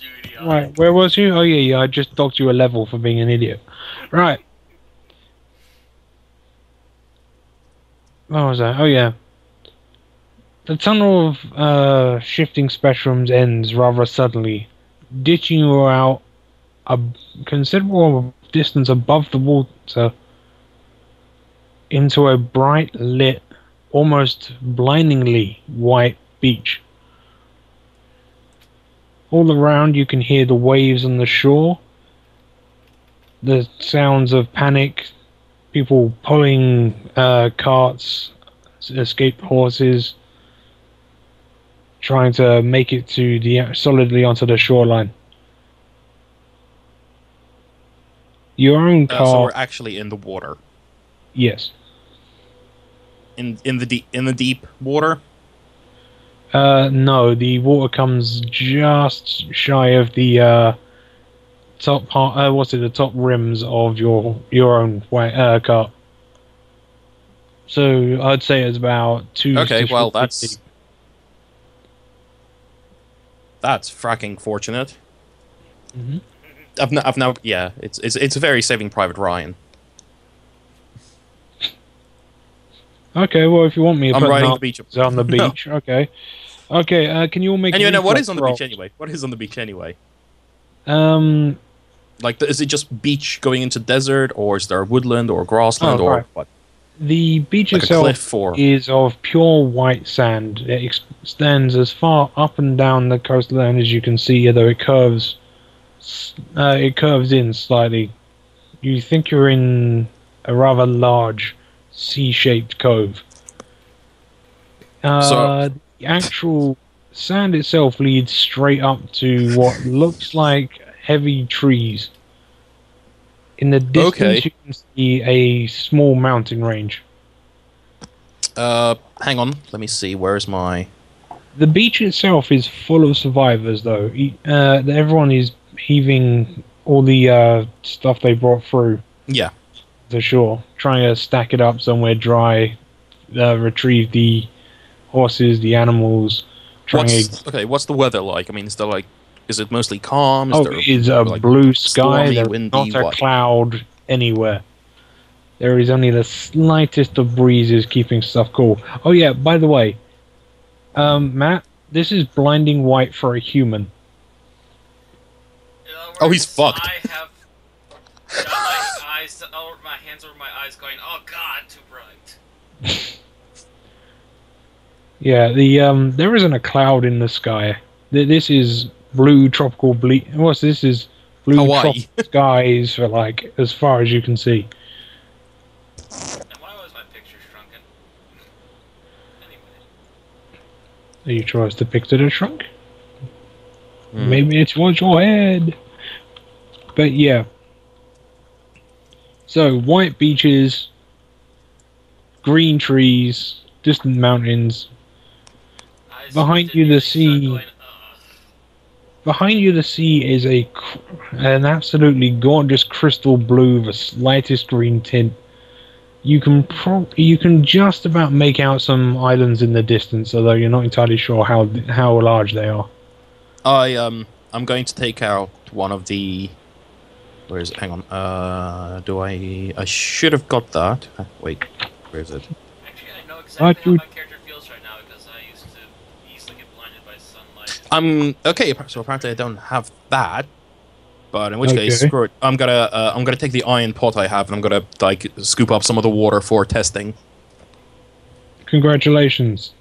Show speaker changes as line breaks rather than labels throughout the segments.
you idiot.
Right, where was you? Oh yeah, I just docked you a level for being an idiot. Right. What was that? Oh yeah. The tunnel of shifting spectrums ends rather suddenly, ditching you out a considerable distance above the water into a bright lit, almost blindingly white beach. All around you can hear the waves on the shore, the sounds of panic, people pulling carts, escaped horses, trying to make it to the solidly onto the shoreline. Your own
So
car,
we're actually in the water.
yes.
In the deep water.
No, the water comes just shy of the top part. What's it? The top rims of your own car. So I'd say it's about two.
Okay,
to
well
three feet.
that's fracking fortunate.
Mhm.
I've now yeah, it's very Saving Private Ryan.
Okay, well, if you want me to
I'm
put
riding
an
the beach.
on the
No.
beach, okay. Okay, can you all make
And you know what
reflex
is on the
rolls?
beach anyway? What is on the beach anyway?
Um,
Like, is it just beach going into desert, or is there woodland or grassland,
Oh,
or
right.
what?
the beach
Like a
itself
cliff, or
is of pure white sand. It extends as far up and down the coastline as you can see, although it curves in slightly. You think you're in a rather large C-shaped cove.
So-
The actual sand itself leads straight up to what looks like heavy trees. In the distance,
Okay.
you can see a small mountain range.
hang on, let me see. Where's my?
The beach itself is full of survivors, though. Everyone is heaving all the stuff they brought through
Yeah.
the shore, trying to stack it up somewhere dry, retrieve the horses, the animals.
What's the weather like? I mean, is it mostly calm? Is there
It is a
like
blue sky.
stormy,
There's
windy,
not a
what?
cloud anywhere. There is only the slightest of breezes keeping stuff cool. Oh yeah, by the way, Matt, this is blinding white for a human.
In other
Oh, he's
words,
fucked.
I have got my eyes, my hands over my eyes, going, "Oh God, too bright."
Yeah, there isn't a cloud in the sky. This is blue tropical What's this? Is blue
Hawaii.
tropical skies for like as far as you can see.
And why was my picture shrunken? Anyway,
Are you trying to depict it as shrunk?
Hmm.
Maybe it was your head. But yeah. So white beaches, green trees, distant mountains.
eyes
Behind you,
didn't
the
really start
sea.
going, "Ugh."
Behind you, the sea is an absolutely gorgeous crystal blue of the slightest green tint. You can just about make out some islands in the distance, although you're not entirely sure how large they are.
I'm going to take out one of the. Where is it? Hang on. Do I should have got that. Wait, where is it?
Actually, I know exactly how my character feels right now because I used to easily get blinded by sunlight.
Okay. So apparently I don't have that. But in which case,
Okay.
screw it. I'm gonna take the iron pot I have, and I'm gonna like scoop up some of the water for testing.
Congratulations.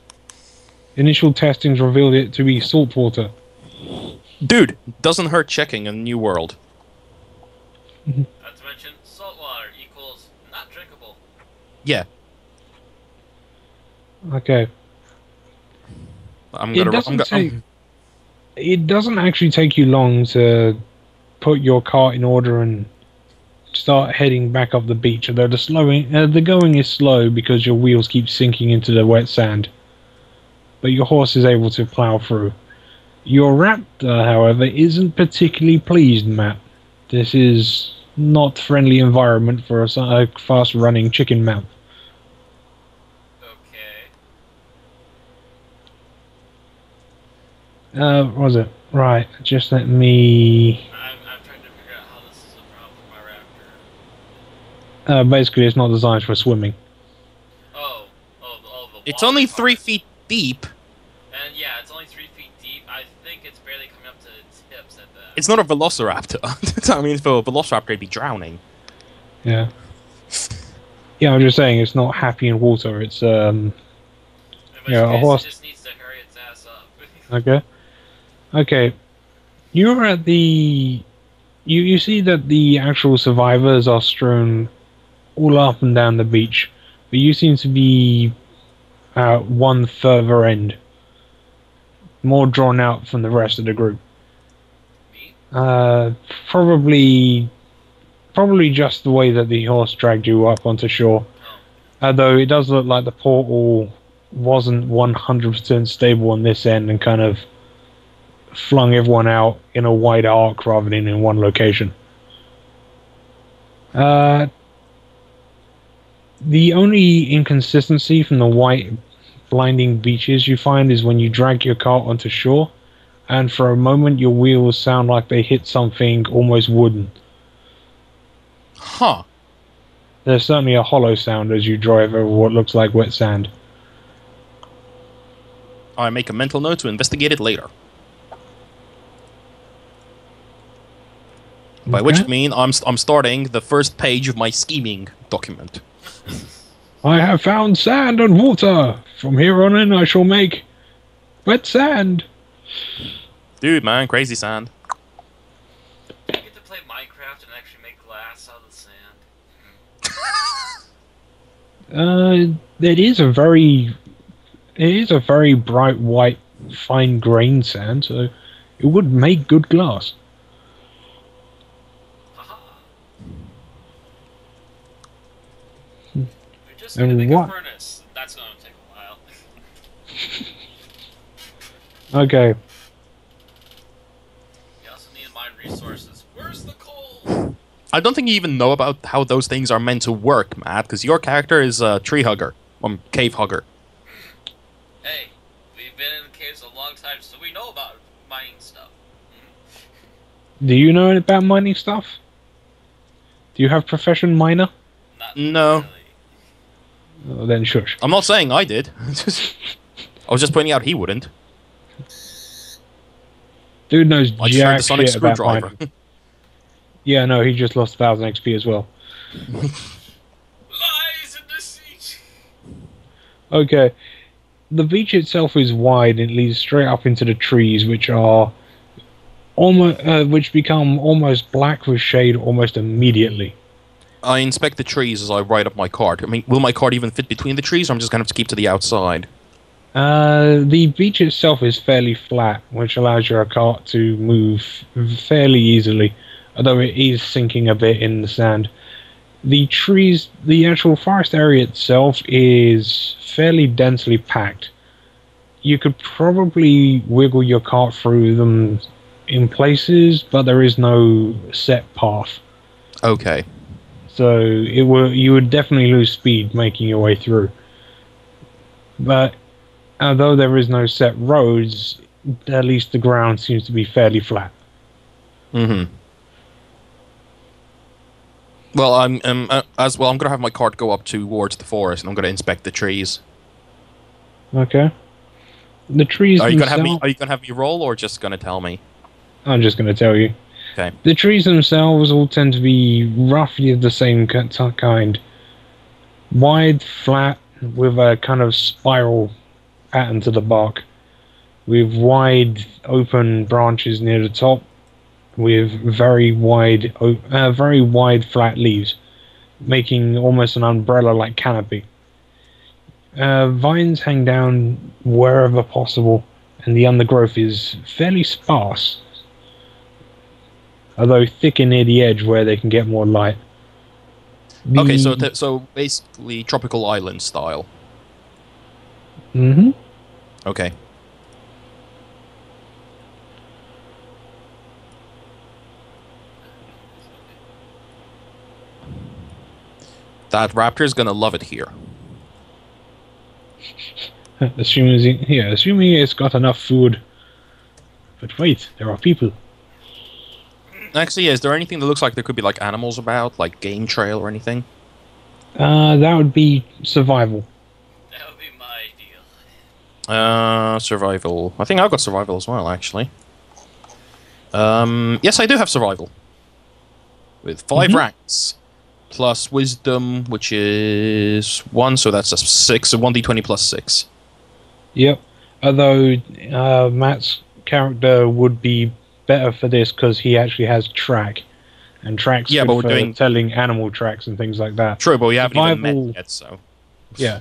Initial testings revealed it to be salt water.
Dude, doesn't hurt checking a new world.
Not to mention, salt water equals not drinkable.
Yeah,
Okay.
I'm
It
gonna.
doesn't take. It doesn't actually take you long to put your cart in order and start heading back up the beach. Although the going is slow because your wheels keep sinking into the wet sand, but your horse is able to plow through. Your raptor, however, isn't particularly pleased, Matt. This is not friendly environment for a fast-running chicken mount.
Okay.
What was it? Right, just let me...
I'm trying to figure out how this is a problem for my raptor.
basically, it's not designed for swimming.
Oh, the
It's
water
only
part.
3 feet deep.
And yeah, it's only 3 feet deep. I think it's barely coming up to its hips at that.
It's not a velociraptor. I mean, for a velociraptor, it'd be drowning.
Yeah. Yeah, I'm just saying it's not happy in water. It's
In which
yeah, a
case,
horse.
it just needs to hurry its ass up.
Okay. Okay. You're at the. You see that the actual survivors are strewn all up and down the beach, but you seem to be at one further end, more drawn out from the rest of the group.
Me?
Probably just the way that the horse dragged you up onto shore.
Oh.
Although it does look like the portal wasn't 100% stable on this end and kind of flung everyone out in a wide arc rather than in one location. The only inconsistency from the white blinding beaches you find is when you drag your cart onto shore, and for a moment your wheels sound like they hit something almost wooden.
Huh.
There's certainly a hollow sound as you drive over what looks like wet sand.
I make a mental note to investigate it later. By which I mean I'm starting the first page of my scheming document.
I have found sand and water. From here on in, I shall make wet sand.
Dude, man, crazy sand.
You get to play Minecraft and actually make glass out of the sand.
It is a very bright white, fine grained sand, so it would make good glass.
Haha.
Hmm.
We're just gonna
And
make
what?
a furnace. That's gonna take a while.
Okay.
You also need to mine resources. Where's the coal?
I don't think you even know about how those things are meant to work, Matt, because your character is a tree hugger, cave hugger.
Hey, we've been in caves a long time, so we know about mining stuff.
Do you know about mining stuff? Do you have profession miner?
Not
No.
really.
Oh, then shush.
I'm not saying I did. I was just pointing out he wouldn't.
Dude knows
I just heard
jack
the sonic
shit about
screwdriver.
mining. Yeah, no, he just lost 1,000 XP as well.
Lies and deceit.
Okay. The beach itself is wide and it leads straight up into the trees, which are which become almost black with shade almost immediately.
I inspect the trees as I ride up my cart. I mean, will my cart even fit between the trees, or I'm just going to have to keep to the outside?
The beach itself is fairly flat, which allows your cart to move fairly easily, although it is sinking a bit in the sand. The trees, the actual forest area itself is fairly densely packed. You could probably wiggle your cart through them in places, but there is no set path.
Okay.
So you would definitely lose speed making your way through. But although there is no set roads, at least the ground seems to be fairly flat.
Mm-hmm. Well, I'm going to have my cart go up towards the forest, and I'm going to inspect the trees.
Okay. The trees
Are you going
themselves...
to have me roll, or just going to tell me?
I'm just going to tell you.
Okay.
The trees themselves all tend to be roughly of the same kind. Wide, flat, with a kind of spiral pattern to the bark. With wide, open branches near the top. With very wide, flat leaves. Making almost an umbrella-like canopy. Vines hang down wherever possible. And the undergrowth is fairly sparse. Although thicker near the edge where they can get more light.
Okay, so basically tropical island style.
Mm-hmm.
Okay. That raptor's gonna love it here.
Assuming it's got enough food But wait, there are people.
Actually, is there anything that looks like there could be like animals about, like game trail or anything?
That would be survival.
That would be my deal.
Survival. I think I've got survival as well, actually. Yes, I do have survival. With 5 ranks. Plus wisdom, which is 1, so that's a 6, so 1d20 plus 6.
Yep. Although Matt's character would be better for this because he actually has track, and track's
Yeah,
good
but we're
for
doing-
telling animal tracks and things like that.
True, but we haven't even
Survival-
met yet, so...
Yeah.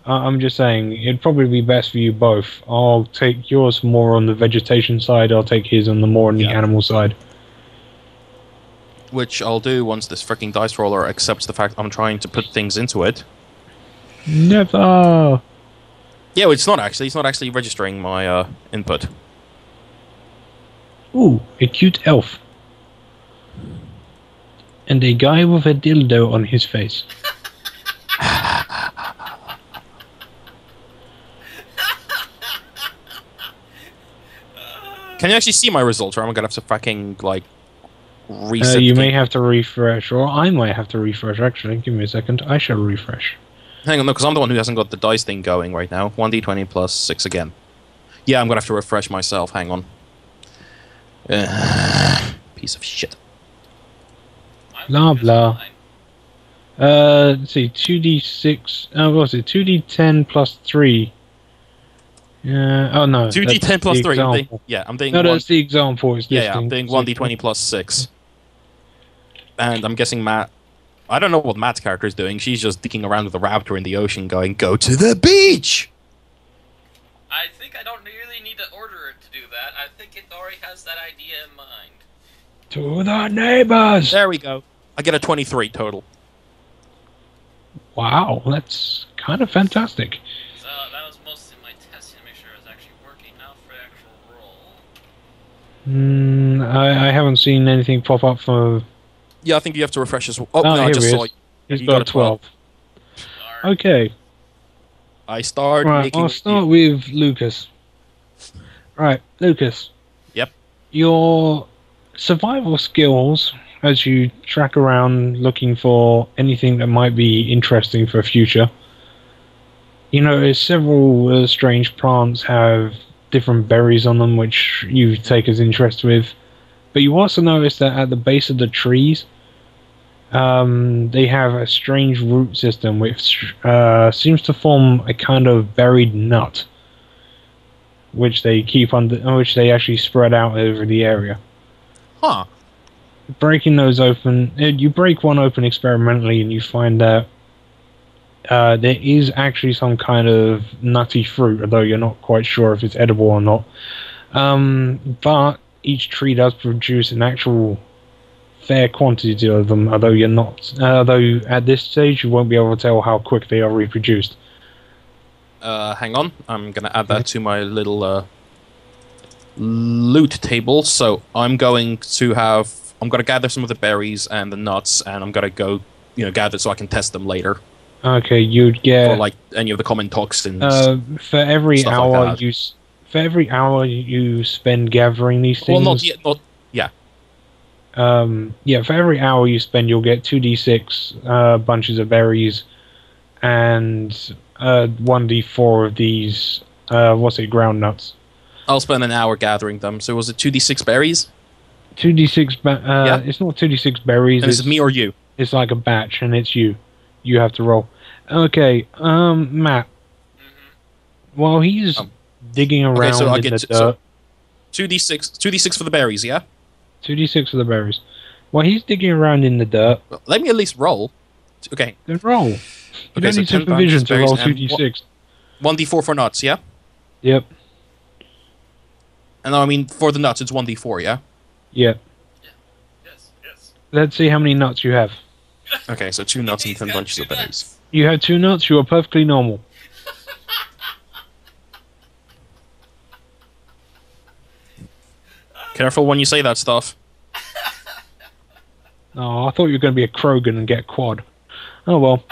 I'm just saying it'd probably be best for you both. I'll take yours more on the vegetation side. I'll take his on the more on the
Yeah.
animal side.
Which I'll do once this freaking dice roller accepts the fact I'm trying to put things into it.
Never.
Yeah, well, it's not actually registering my input.
Ooh, a cute elf. And a guy with a dildo on his face.
Can you actually see my results, or am I gonna have to fucking, like, reset
You
the
may
game?
have to refresh, or I might have to refresh, actually. Give me a second. I shall refresh.
Hang on, no, because I'm the one who hasn't got the dice thing going right now. 1d20 plus 6 again. Yeah, I'm gonna have to refresh myself. Hang on. Piece of shit.
Blah, blah.
Fine.
Let's see, 2d6. What was it? 2d10 plus 3. Oh no.
2d10
that's
plus
the
3.
example.
I'm doing
No,
one.
that's the example. It's
Yeah, I'm
listing.
doing 1d20 plus 6. And I'm guessing Matt... I don't know what Matt's character is doing. She's just dicking around with a raptor in the ocean going, "Go to the beach!"
I think I don't really need to order it to do that. I think it already has that idea in mind.
To the neighbors!
There we go. I get a 23 total.
Wow, that's kind of fantastic.
So that was mostly my testing to make sure it was actually working out for the actual roll.
I haven't seen anything pop up for...
Yeah, I think you have to refresh as well. Oh,
Oh,
no, I
here
just
he
saw
is.
it.
He's
You
got
got
a
a 12.
12. Okay,
I start
right,
making...
I'll start with Lucas. Right, Lucas.
Yep.
Your survival skills, as you track around looking for anything that might be interesting for future, you notice several strange plants have different berries on them which you take as interest with. But you also notice that at the base of the trees, they have a strange root system which seems to form a kind of buried nut, which they keep under, which they actually spread out over the area.
Huh.
Breaking those open, you break one open experimentally, and you find that there is actually some kind of nutty fruit, although you're not quite sure if it's edible or not. But each tree does produce an actual fair quantity of them, although you're not. Although at this stage you won't be able to tell how quick they are reproduced.
Hang on. I'm gonna add that to my little loot table. So I'm going to gather some of the berries and the nuts, and I'm gonna go, gather so I can test them later.
Okay, you'd
For
get
like any of the common toxins.
for every
stuff like
hour
that.
for every hour you spend gathering these
Well,
things.
not yet. Not yeah.
For every hour you spend, you'll get 2d6 bunches of berries, and 1d4 of these. Ground nuts.
I'll spend an hour gathering them. So was it 2d6 berries?
2d6.
Yeah.
It's not 2d6 berries.
And is it me or you?
It's like a batch, and it's you. You have to roll. Okay, Matt. While he's digging around
Okay, so I
in
get
the dirt,
2d6 for the berries. Yeah.
2d6 for the berries. While he's digging around in the dirt,
Well, let me at least roll. Okay.
then roll. You
Okay,
don't
so
need
10
supervision
bunches
to
of
roll
berries and
2d6.
1d4 for nuts. Yeah.
Yep.
And I mean for the nuts, it's 1d4. Yeah.
Yep.
Yes.
Let's see how many nuts you have.
Okay, so 2 nuts and
He's
10
got
bunches
2
of berries.
nuts.
You have 2 nuts. You are perfectly normal.
Careful when you say that stuff.
Oh, I thought you were going to be a Krogan and get quad. Oh well.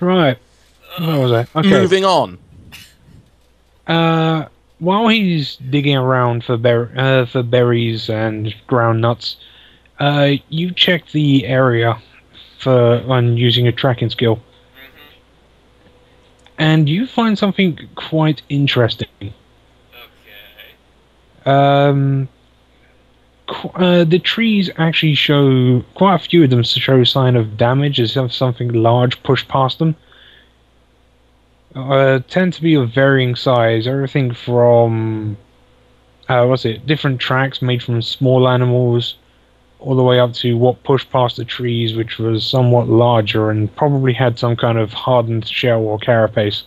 Right. Where was I? Okay.
Moving on.
While he's digging around for berries and ground nuts, you check the area on using a tracking skill, and you find something quite interesting.
Okay.
The trees actually show, quite a few of them show sign of damage as if something large pushed past them. Tend to be of varying size, everything from different tracks made from small animals, all the way up to what pushed past the trees, which was somewhat larger and probably had some kind of hardened shell or carapace.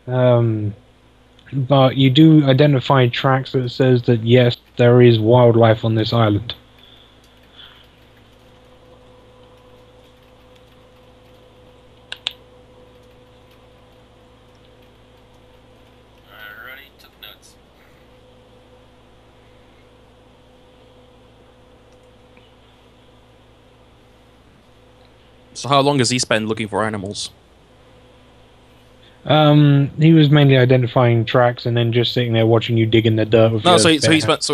Okay.
But you do identify tracks that says that yes, there is wildlife on this island.
Already took notes.
So how long has he spent looking for animals?
He was mainly identifying tracks and then just sitting there watching you dig in the dirt with
No,
your
so he
bare
spent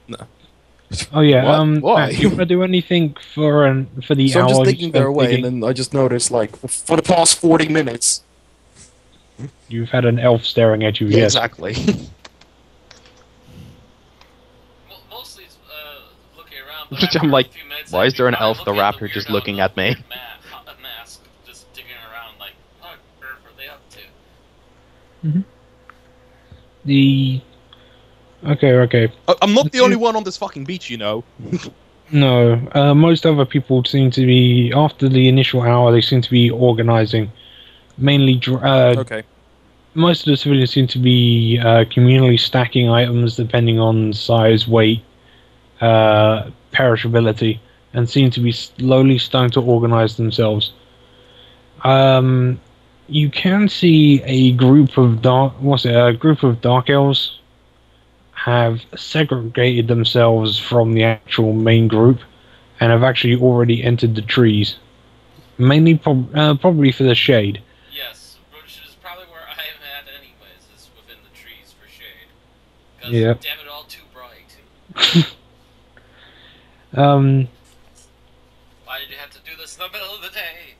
no.
Oh yeah.
What? Why?
Matt, do you want to do anything for the
So
hour?
I'm just
you
digging
spent
their way,
digging?
and then I just noticed, like, for the past 40 minutes.
You've had an elf staring at you.
Yeah,
Yes.
exactly.
Mostly looking around. But
I'm like,
after a few minutes,
why is there an
I
elf
look
the
at
raptor just
weirdo
looking
in the
at me?
weird mask, just digging around like, what on earth are they up to?
Okay.
I'm not the
Let's
only
see.
one on this fucking beach, you know.
No, most other people seem to be, after the initial hour, they seem to be organizing. Mainly,
Okay.
most of the civilians seem to be communally stacking items depending on size, weight, perishability, and seem to be slowly starting to organize themselves. You can see a group of dark elves have segregated themselves from the actual main group and have actually already entered the trees. Mainly probably for the shade.
Yes, which is probably where I am at anyways, is within the trees for shade. Because,
Yeah.
damn it, all too bright. Why did you have to do this in the middle of the day?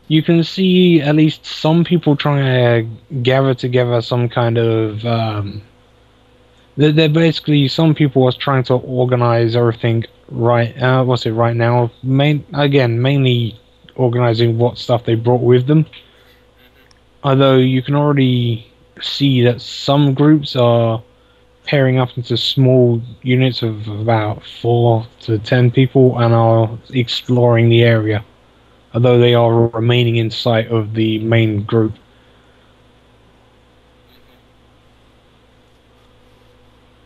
You can see at least some people trying to gather together some kind of they're basically, some people are trying to organize everything right now, mainly organizing what stuff they brought with them. Although you can already see that some groups are pairing up into small units of about 4 to 10 people and are exploring the area, although they are remaining in sight of the main group.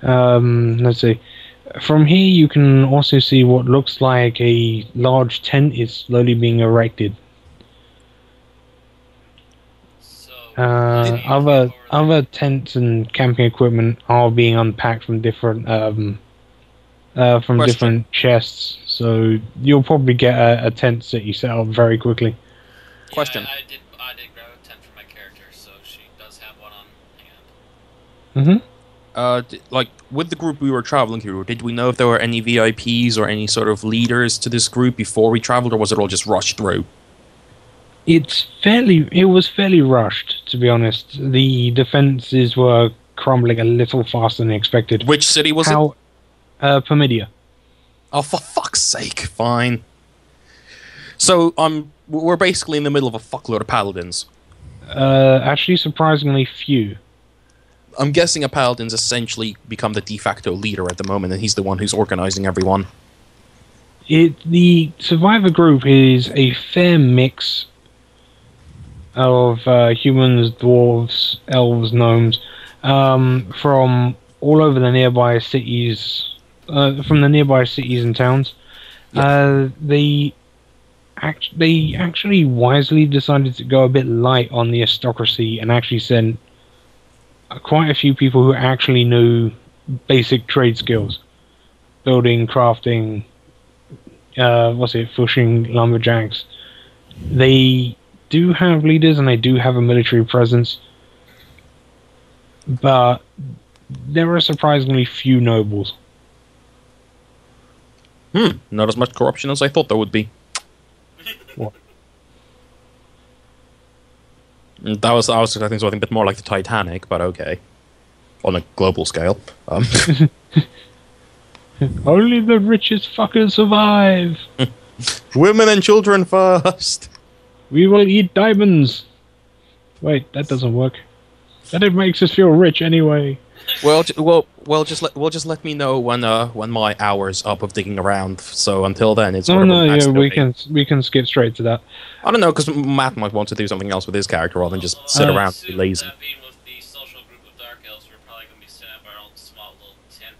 Let's see. From here you can also see what looks like a large tent is slowly being erected.
So,
Other tents and camping equipment are being unpacked from different
Question.
different chests, so you'll probably get a tent city set up very quickly.
Question.
Yeah, I did grab a tent for my character, so she does have one on hand.
Like, with the group we were traveling through, did we know if there were any VIPs or any sort of leaders to this group before we traveled, or was it all just rushed through?
It was fairly rushed, to be honest. The defenses were crumbling a little faster than expected.
Which city was it?
Permidia.
Oh, for fuck's sake! Fine. So, we're basically in the middle of a fuckload of paladins.
Actually, surprisingly few.
I'm guessing a paladin's essentially become the de facto leader at the moment, and he's the one who's organizing everyone.
The survivor group is a fair mix of humans, dwarves, elves, gnomes, from all over the nearby cities, and towns.
Yeah.
They actually wisely decided to go a bit light on the aristocracy and actually sent quite a few people who actually knew basic trade skills, building, crafting, what's it, Fushing lumberjacks, they do have leaders and they do have a military presence, but there are surprisingly few nobles.
Not as much corruption as I thought there would be.
What?
I was expecting something a bit more like the Titanic, but okay. On a global scale.
Only the richest fuckers survive.
Women and children first!
We will eat diamonds. Wait, that doesn't work. That it makes us feel rich anyway.
Well, just let me know when my hour's up of digging around. So until then, it's
No,
sort of
no,
a max
yeah, we
domain.
can skip straight to that.
I don't know, because Matt might want to do something else with his character rather than just sit around and be lazy.
That being with the social group of Dark Elves, we're probably going to be setting up our own small little tent,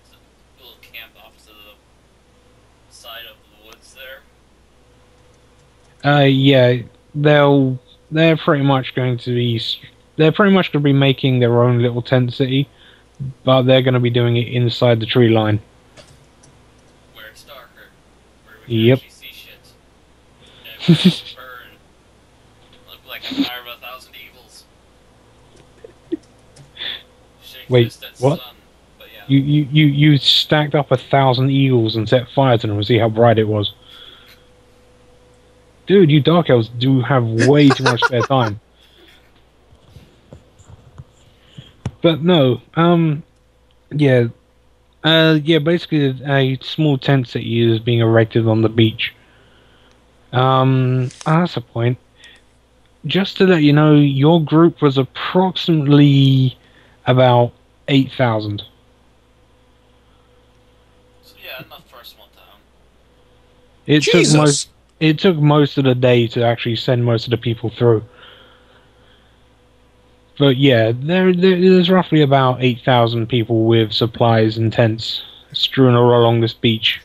little camp opposite the side of the woods there.
Yeah, they're pretty much going to be making their own little tent city, but they're going to be doing it inside the tree line.
Where it's darker. Where we can
Yep.
actually see shit. And we can burn. Look like a fire of 1,000 evils. Shake
Wait,
fist at
what?
sun. But yeah.
You stacked up 1,000 eagles and set fire to them and see how bright it was. Dude, you Dark Elves do have way too much spare time. But no, yeah, basically a small tent city is being erected on the beach. That's a point. Just to let you know, your group was approximately about 8,000.
So yeah, enough for a small town.
It took most of the day to actually send most of the people through. But yeah, there's roughly about 8,000 people with supplies and tents strewn all along this beach.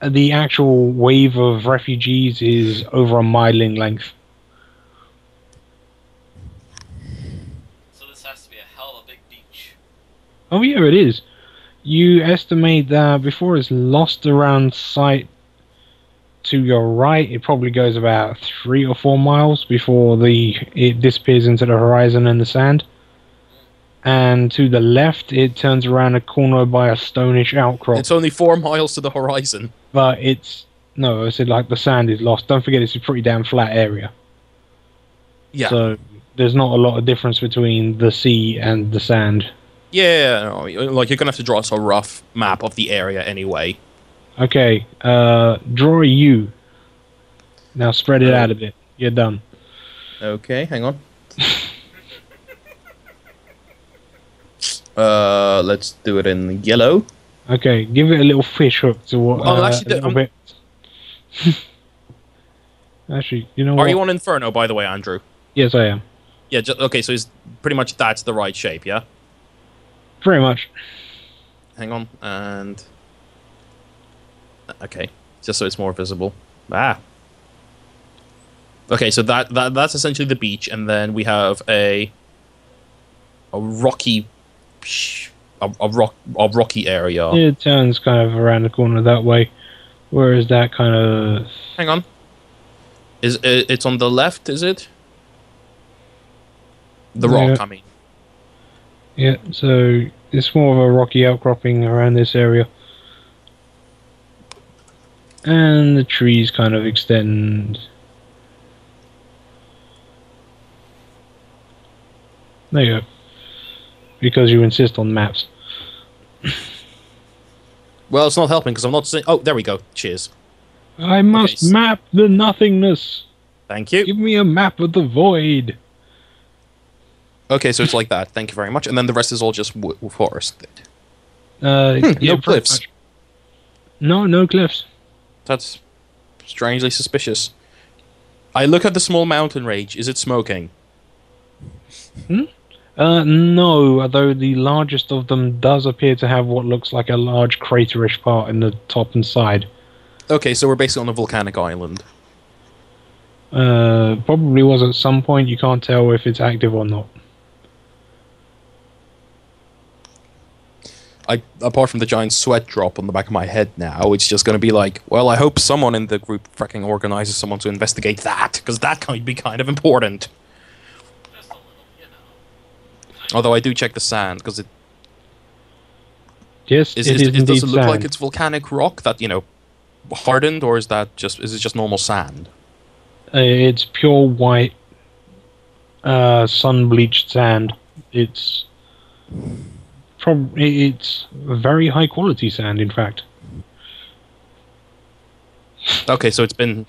The actual wave of refugees is over a mile in length.
So this has to be a hell of a big beach.
Oh yeah, it is. You estimate that before it's lost around sight to your right, it probably goes about 3 or 4 miles before it disappears into the horizon in the sand. And to the left, it turns around a corner by a stonish outcrop.
It's only 4 miles to the horizon.
But no, I said like the sand is lost. Don't forget it's a pretty damn flat area.
Yeah.
So there's not a lot of difference between the sea and the sand.
Yeah, no, like you're gonna have to draw us a rough map of the area anyway.
Okay, draw a U. Now spread it out a bit. You're done.
Okay, hang on. Let's do it in yellow.
Okay, give it a little fish hook to what?
Actually,
a little bit. Actually, you know what?
Are you on Inferno, by the way, Andrew?
Yes, I am.
Yeah. Okay, so it's pretty much that's the right shape, yeah.
Pretty much.
Hang on, and okay, just so it's more visible. Ah. Okay, so that's essentially the beach, and then we have a rocky, a rocky area.
It turns kind of around the corner that way, whereas that kind of.
Hang on. It's on the left? Is it? The rock,
Yeah.
I mean.
Yeah, so it's more of a rocky outcropping around this area. And the trees kind of extend. There you go. Because you insist on maps.
Well, it's not helping because I'm not seeing. Oh, there we go. Cheers.
I must
Okay,
map the nothingness.
Thank you.
Give me a map of the void.
Okay, so it's like that. Thank you very much. And then the rest is all just forest.
Yeah,
No
pretty
cliffs.
much. No cliffs.
That's strangely suspicious. I look at the small mountain range. Is it smoking?
No, although the largest of them does appear to have what looks like a large craterish part in the top and side.
Okay, so we're basically on a volcanic island.
Probably was at some point. You can't tell if it's active or not.
apart from the giant sweat drop on the back of my head now, it's just going to be like, well, I hope someone in the group freaking organizes someone to investigate that, because that might be kind of important.
Just a little, you know.
Although I do check the sand, because
Yes,
does
indeed
it look like
sand.
it's volcanic rock that, hardened, or is it just normal sand?
It's pure white, sun-bleached sand. It's it's very high quality sand, in fact.
Okay, so it's been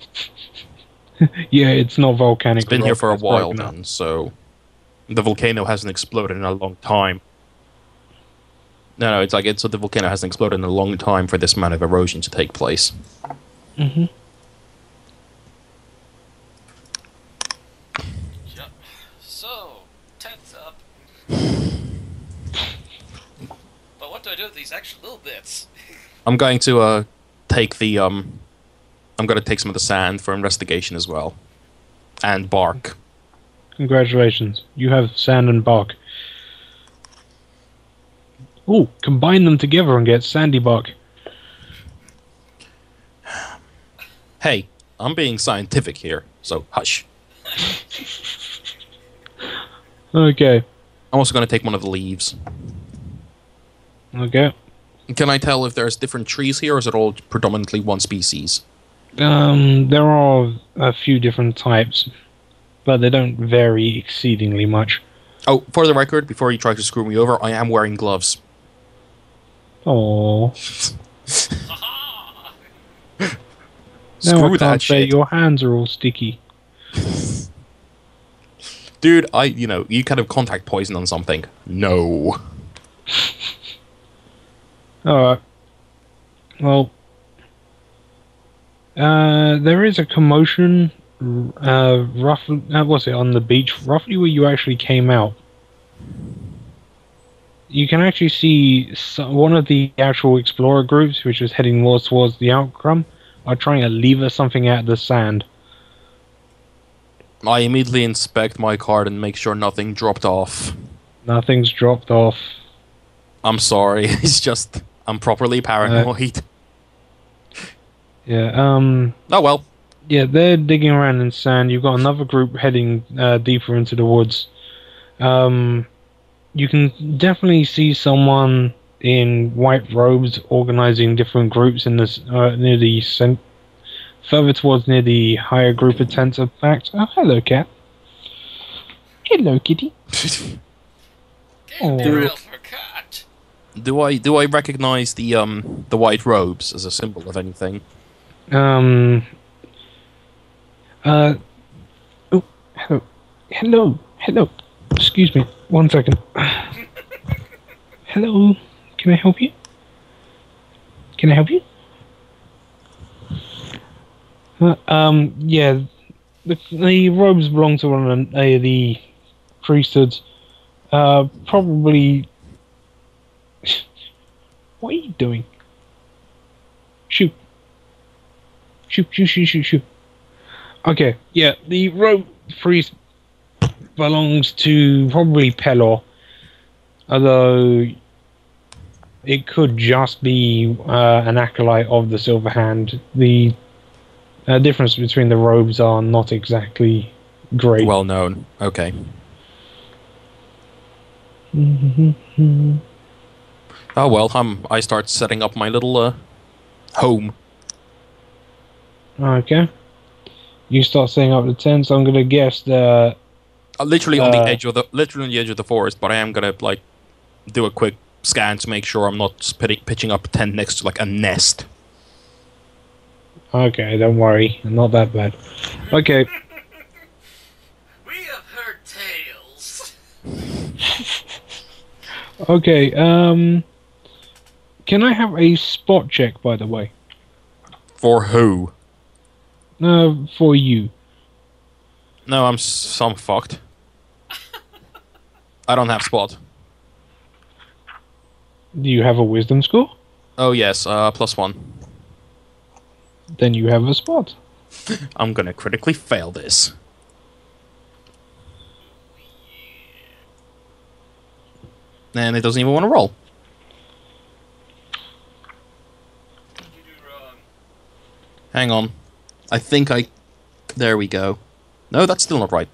Yeah, it's not volcanic.
here
rock
for a
that's
while
broken up.
then, so the volcano hasn't exploded in a long time. No, so the volcano hasn't exploded in a long time for this amount of erosion to take place.
Mm-hmm.
Yep. So, tents up. But what do I do with these extra little bits?
I'm going to take the I'm going to take some of the sand for investigation as well, and bark.
Congratulations, you have sand and bark. Ooh, combine them together and get sandy bark.
Hey, I'm being scientific here, so hush.
Okay.
I'm also going to take one of the leaves.
Okay.
Can I tell if there's different trees here, or is it all predominantly one species?
There are a few different types, but they don't vary exceedingly much.
Oh, for the record, before you try to screw me over, I am wearing gloves.
Oh.
Haha!
Now I
Screw
can't
that
say
shit.
your hands are all sticky.
Dude, you kind of contact poison on something. No.
Alright. Well, there is a commotion, roughly, what's it, on the beach, roughly where you actually came out. You can actually see one of the actual explorer groups, which was heading more towards the outcome, are trying to lever something out of the sand.
I immediately inspect my card and make sure nothing dropped off.
Nothing's dropped off.
I'm sorry, it's just I'm properly paranoid.
Yeah,
Oh well.
yeah, they're digging around in sand. You've got another group heading deeper into the woods. You can definitely see someone in white robes organizing different groups in this near the further towards near the higher group of tents. In fact, oh hello, cat. Hello, kitty.
Getting derailed for a cat.
Do I recognize the white robes as a symbol of anything?
Oh, hello. Excuse me, 1 second. Hello, can I help you? Can I help you? Yeah, the robes belong to one of the priesthoods. Probably. What are you doing? Shoot. Shoot. Okay, yeah, the robe priest belongs to probably Pelor, although it could just be an acolyte of the Silver Hand. The difference between the robes are not exactly great.
Well known. Okay. Oh well, I start setting up my little home.
Okay. You start setting up the tents. I'm gonna guess that
Literally on the edge of the forest, but I am gonna do a quick scan to make sure I'm not pitching up a tent next to a nest.
Okay, don't worry, not that bad. Okay.
We have heard tales.
Okay, can I have a spot check, by the way?
For who?
For you.
No, I'm fucked. I don't have spot.
Do you have a wisdom score?
Oh yes, +1.
Then you have a spot.
I'm gonna critically fail this. And it doesn't even want to roll. Hang on. I think I... There we go. No, that's still not right.